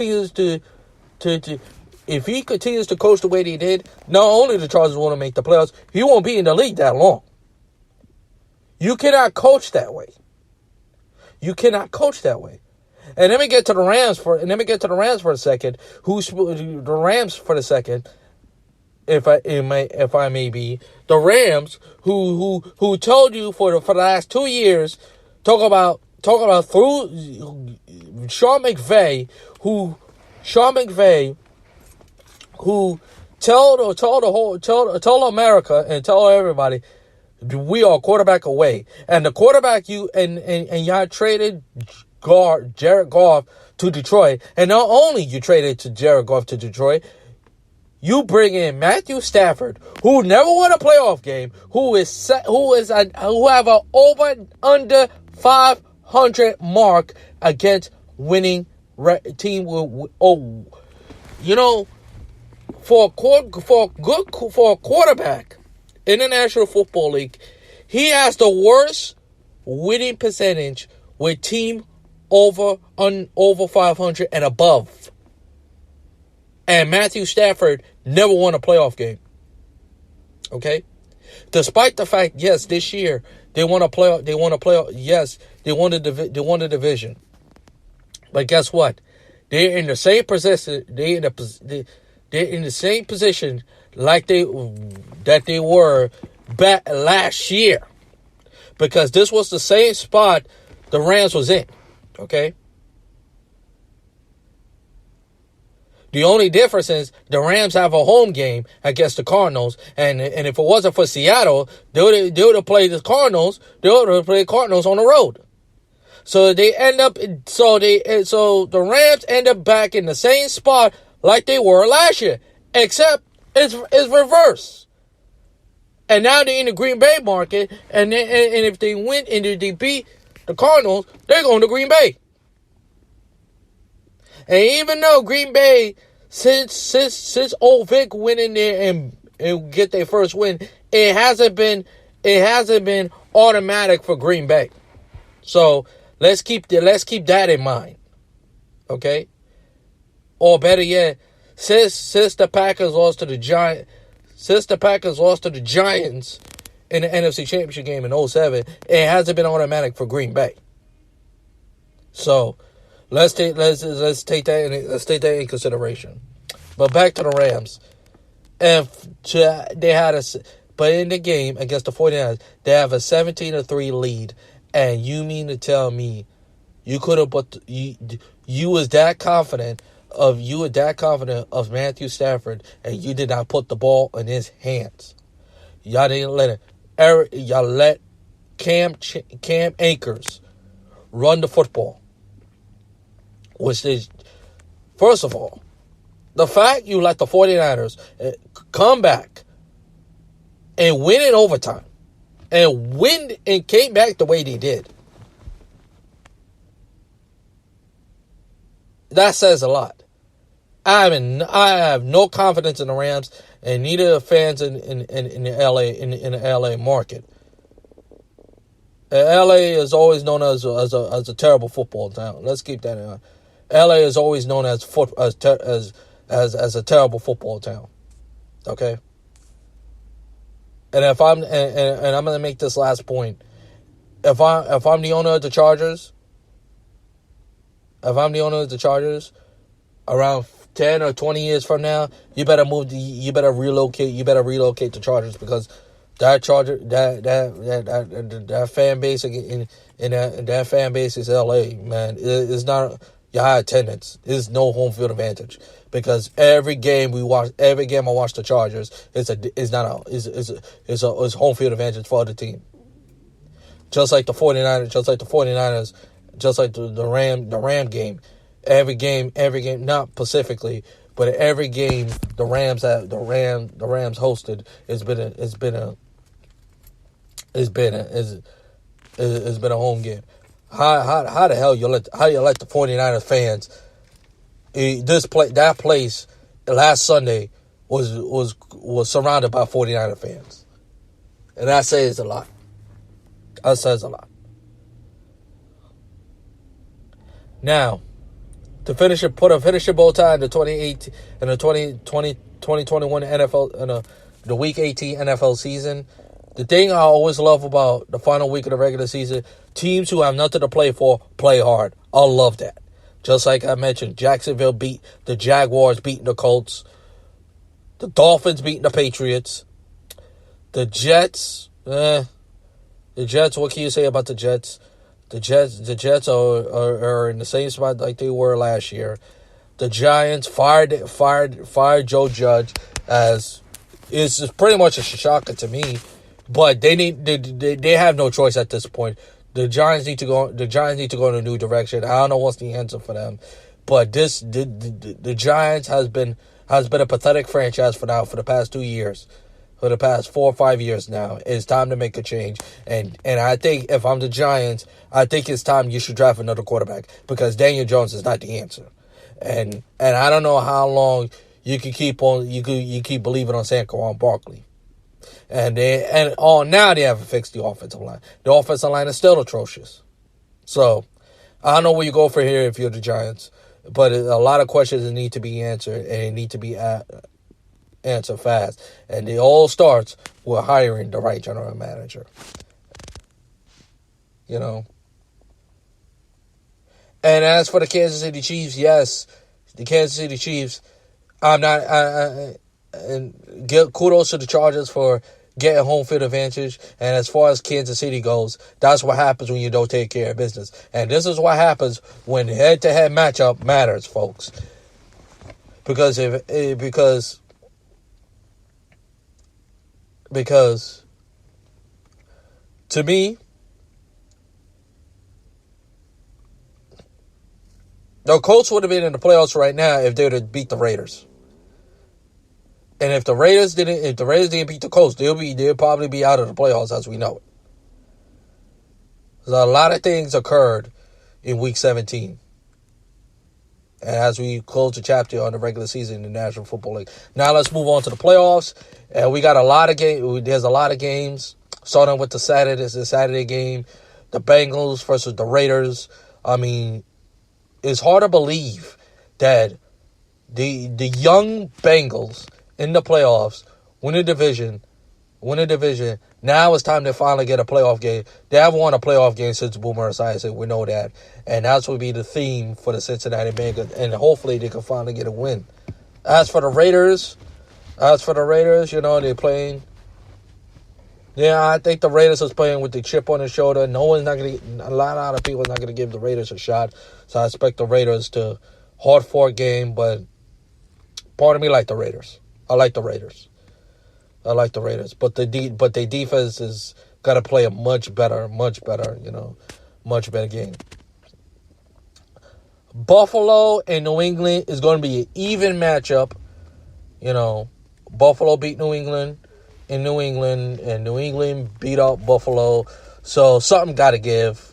continues to if he continues to coach the way he did, not only the Chargers want to make the playoffs, he won't be in the league that long. You cannot coach that way. You cannot coach that way. And let me get to the Rams for a second. If I may be, the Rams who told you for the last 2 years, talk about through Sean McVay who tell America and tell everybody, we are quarterback away. And the quarterback y'all traded Jared Goff to Detroit. And not only you traded to Jared Goff to Detroit, you bring in Matthew Stafford, who never won a playoff game, who have an over under 500 mark against winning team. For a quarterback in the National Football League, he has the worst winning percentage with team over 500 and above. And Matthew Stafford never won a playoff game. Okay? Despite the fact, yes, this year they won a playoff. Yes, they won the division. But guess what? They're in the same position. They're in the same position like they were back last year, because this was the same spot the Rams was in. Okay. The only difference is the Rams have a home game against the Cardinals, and if it wasn't for Seattle, they would have played the Cardinals. They would have played Cardinals on the road. So the Rams end up back in the same spot like they were last year, except it's reverse. And now they're in the Green Bay market, and if they win and they beat the Cardinals, they're going to Green Bay. And even though Green Bay, since old Vic went in there and get their first win, it hasn't been automatic for Green Bay. So let's keep that in mind, okay? Or better yet, since the Packers lost to the Giants in the NFC Championship game in 2007, it hasn't been automatic for Green Bay. So let's take that in consideration. But back to the Rams. But in the game against the 49ers, they have a 17-3 lead. And you mean to tell me you could have you was that confident of Matthew Stafford, and you did not put the ball in his hands? Y'all didn't let it. Y'all let Cam Akers run the football. Which is, first of all, the fact you let the 49ers come back and win in overtime and came back the way they did, that says a lot. I have no confidence in the Rams, and neither the fans in the LA market. LA is always known as a terrible football town. Let's keep that in mind. LA is always known as a terrible football town. Okay? And if I'm I'm gonna make this last point. If I'm the owner of the Chargers, around 10 or 20 years from now, you better relocate the Chargers, because that fan base in that fan base is LA, man. It's not your high attendance. There's no home field advantage, because every game I watch the Chargers, it's home field advantage for the team. Just like the 49ers, just like the Ram game. Every game, not specifically, but every game the Rams hosted has been a home game. How the hell you let the 49ers fans, that place last Sunday was surrounded by 49er fans, and that says a lot. Now, to put a finishing bow tie in the 2018 and the 2021 NFL and the Week 18 NFL season. The thing I always love about the final week of the regular season, teams who have nothing to play for play hard. I love that. Just like I mentioned, Jacksonville beat the Jaguars, beating the Colts. The Dolphins beating the Patriots. The Jets, what can you say about the Jets? The Jets are in the same spot like they were last year. The Giants fired Joe Judge, as is pretty much a shocker to me. But they have no choice at this point. The Giants need to go in a new direction. I don't know what's the answer for them, but the Giants has been a pathetic franchise for the past 2 years. For the past 4 or 5 years now. It's time to make a change. And I think if I'm the Giants, I think it's time you should draft another quarterback, because Daniel Jones is not the answer. And I don't know how long you can keep believing on Saquon Barkley. And now they haven't fixed the offensive line. The offensive line is still atrocious. So I don't know where you go for here if you're the Giants. But a lot of questions need to be answered, and they need to be answer fast. And it all starts with hiring the right general manager. And as for the Kansas City Chiefs, yes, the Kansas City Chiefs, and give kudos to the Chargers for getting home field advantage. And as far as Kansas City goes, that's what happens when you don't take care of business. And this is what happens when head-to-head matchup matters, folks. Because to me, the Colts would have been in the playoffs right now if they would have beat the Raiders. And if the Raiders didn't beat the Colts, they'll probably be out of the playoffs as we know it. So a lot of things occurred in Week 17. And as we close the chapter on the regular season in the National Football League. Now let's move on to the playoffs. And we got a lot of games. There's a lot of games. Starting with the Saturday game. The Bengals versus the Raiders. I mean, it's hard to believe that the young Bengals in the playoffs win a division. Now it's time to finally get a playoff game. They haven't won a playoff game since Boomer Esiason. We know that. And that's will be the theme for the Cincinnati Bengals. And hopefully they can finally get a win. As for the Raiders, they're playing. Yeah, I think the Raiders is playing with the chip on their shoulder. A lot of people are not going to give the Raiders a shot. So I expect the Raiders to hard-fought game. But part of me like the Raiders. I like the Raiders. But their defense is got to play a much better game. Buffalo and New England is going to be an even matchup. Buffalo beat New England in New England, and New England beat out Buffalo. So something got to give.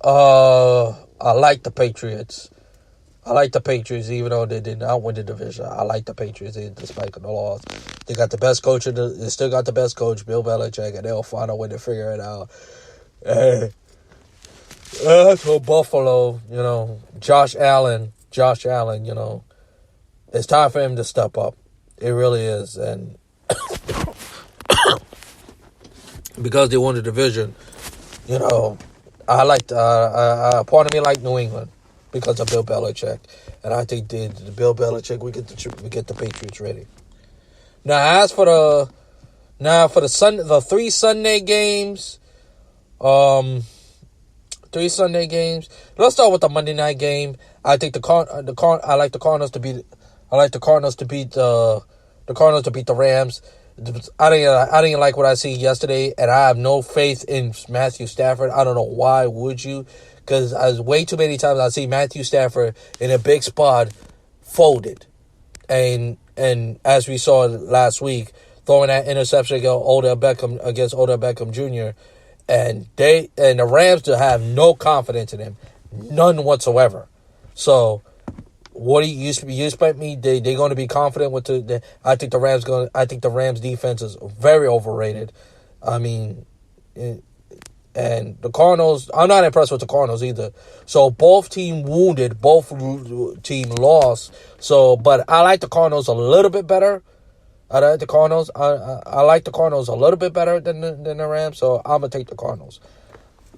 I like the Patriots. Even though they did not win the division. I like the Patriots despite the loss. They got the best coach. They still got the best coach, Bill Belichick, and they'll find a way to figure it out. As for Buffalo, Josh Allen, it's time for him to step up. It really is, and because they won the division, I like part of me like New England. Because of Bill Belichick, and I think the Bill Belichick, we get the Patriots ready. Now, as for the 3 Sunday games, Let's start with the Monday night game. I think I like the Cardinals to beat the Rams. I didn't like what I see yesterday, and I have no faith in Matthew Stafford. I don't know why would you. Because way too many times I see Matthew Stafford in a big spot folded. And as we saw last week, throwing that interception against Odell Beckham Jr. And the Rams to have no confidence in him. None whatsoever. So what do you expect me? They're going to be confident with I think the Rams defense is very overrated. I mean, And the Cardinals, I'm not impressed with the Cardinals either. So both team wounded, both team lost. So, but I like the Cardinals a little bit better. I like the Cardinals. I like the Cardinals a little bit better than the Rams. So I'm gonna take the Cardinals.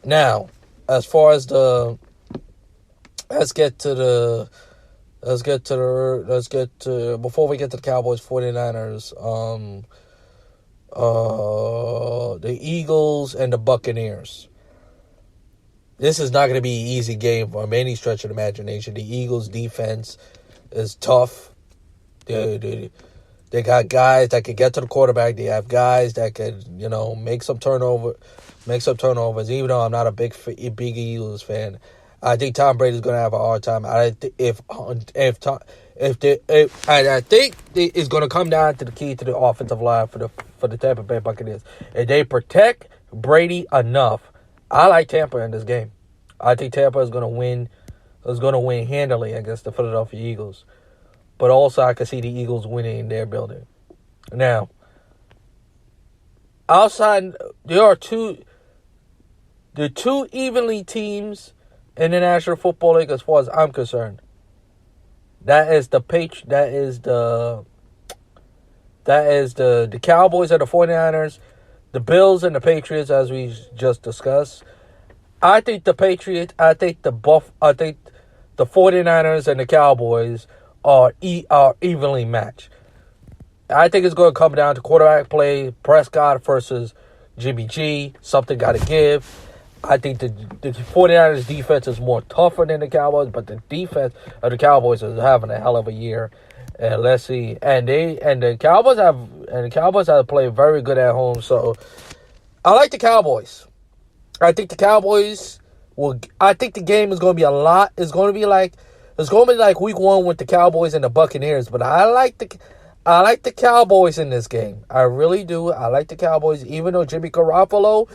Now, as far as let's get to before we get to the Cowboys 49ers, the Eagles and the Buccaneers. This is not going to be an easy game from any stretch of the imagination. The Eagles' defense is tough. They got guys that can get to the quarterback. They have guys that can, make some turnovers. Even though I'm not a big Eagles fan, I think Tom Brady's going to have a hard time. I think it's going to come down to the key to the offensive line for the Tampa Bay Buccaneers. If they protect Brady enough, I like Tampa in this game. I think Tampa is going to win. Is going to win handily against the Philadelphia Eagles. But also, I can see the Eagles winning in their building. Now, outside, there are two evenly teams in the National Football League as far as I'm concerned. That is the Cowboys and the 49ers, the Bills and the Patriots, as we just discussed. I think the 49ers and the Cowboys are evenly matched. I think it's going to come down to quarterback play, Prescott versus Jimmy G. Something got to give. I think the 49ers defense is more tougher than the Cowboys, but the defense of the Cowboys is having a hell of a year. And let's see. And the Cowboys have played very good at home. So I like the Cowboys. I think the Cowboys I think the game is going to be it's going to be like week 1 with the Cowboys and the Buccaneers, but I like the Cowboys in this game. I really do. I like the Cowboys, even though Jimmy Garoppolo,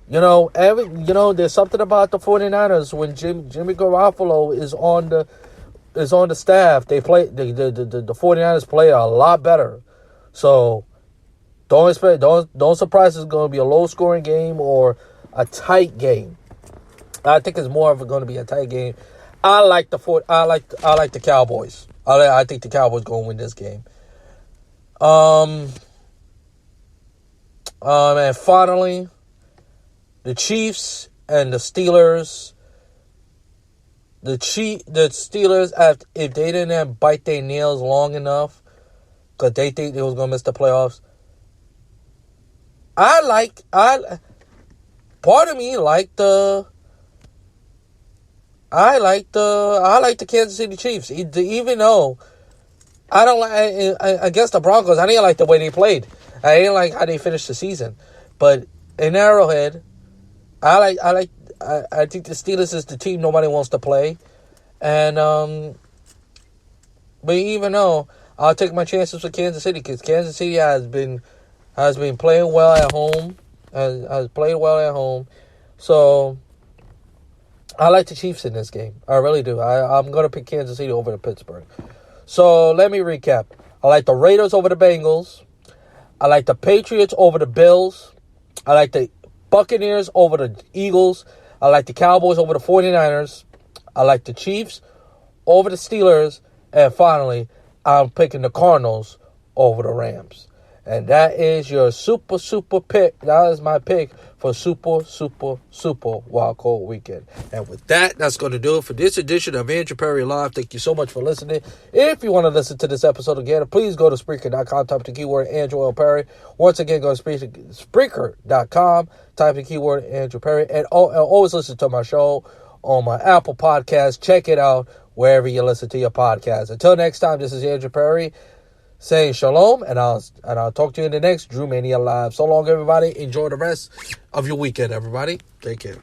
there's something about the 49ers when Jimmy Garoppolo is on the staff. They play the 49ers play a lot better. So don't surprise it's going to be a low scoring game or a tight game. I think it's more of going to be a tight game. I like the Cowboys. I think the Cowboys going to win this game. And finally, the Chiefs and the Steelers. The Steelers, if they didn't bite their nails long enough, because they think they was gonna miss the playoffs. Part of me like the Kansas City Chiefs, even though I don't like against the Broncos. I didn't like the way they played. I didn't like how they finished the season. But in Arrowhead, I think the Steelers is the team nobody wants to play, and but even though I'll take my chances with Kansas City because Kansas City has been playing well at home, has played well at home, so I like the Chiefs in this game. I really do. I'm gonna pick Kansas City over the Pittsburgh. So let me recap. I like the Raiders over the Bengals. I like the Patriots over the Bills. I like the Buccaneers over the Eagles. I like the Cowboys over the 49ers. I like the Chiefs over the Steelers. And finally, I'm picking the Cardinals over the Rams. And that is your super pick. That is my pick for super wild card weekend. And with that, that's going to do it for this edition of Andrew Perry Live. Thank you so much for listening. If you want to listen to this episode again, please go to Spreaker.com, type the keyword Andrew L. Perry. Once again, go to Spreaker.com, type the keyword Andrew Perry. And always listen to my show on my Apple Podcast. Check it out wherever you listen to your podcast. Until next time, this is Andrew Perry saying shalom, and I'll talk to you in the next Drew Mania Live. So long, everybody. Enjoy the rest of your weekend, everybody. Take care.